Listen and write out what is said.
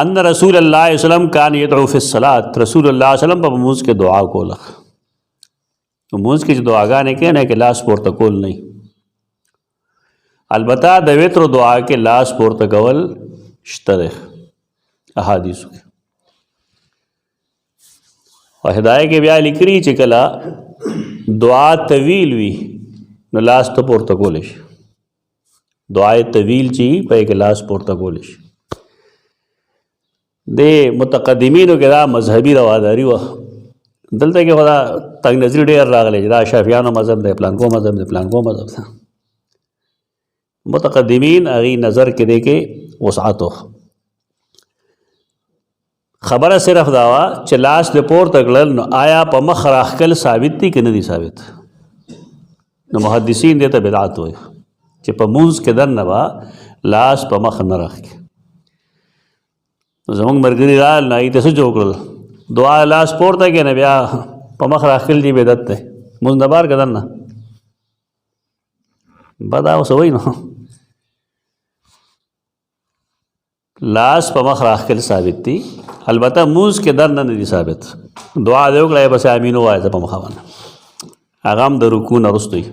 ان رسول الله صلی الله علیه وسلم کان یدعو فی الصلاۃ، رسول الله صلی الله علیه وسلم په موږ کې دعا کوله. موږ کې چې دعاګانې کوي نه کې لاس پورته کول نه، البته د وتر دعا کې لاس پورته کول شته ده احادیثو کې. او هدايه کې بیا لیکري چې کله دعا طویل وي نو لاس ته پورته کولی شي، دعای طویل چې په کې لاس پورته کولی شي. د متقدمینو کې دا مذهبي رواداري وه، دلته کې خو دا تنګ نظري ډېر راغلی چې دا شافعیانو مذهب دی، پلانکو مذهب دی، پلانکو مذهب دی. متقدمین هغې نظر کې دی کې وسعت وه. خبره صرف دا وه چې لاس د پورته کړل نو آیا په مخ راښکل ثابت دي که نه دي ثابت؟ نو محدثین دې ته بدعت وایي چې په مونځ کې دننه به لاس په مخ نه راښکي. زمونږ ملګري رال نه هغې ته څه جوړ کړل، دعا لاس پورته کې نه بیا په مخ راښکل دي بدعت دی، مونځ نه بار که دننه بدا اوس وایي نو لاس په مخ راښکل ثابت دي، البته مونځ کې دننه نه دي ثابت. دعا دې وکړه بس امین ووایه په مخه باندې، هغه هم د رکوع نه وروسته وي.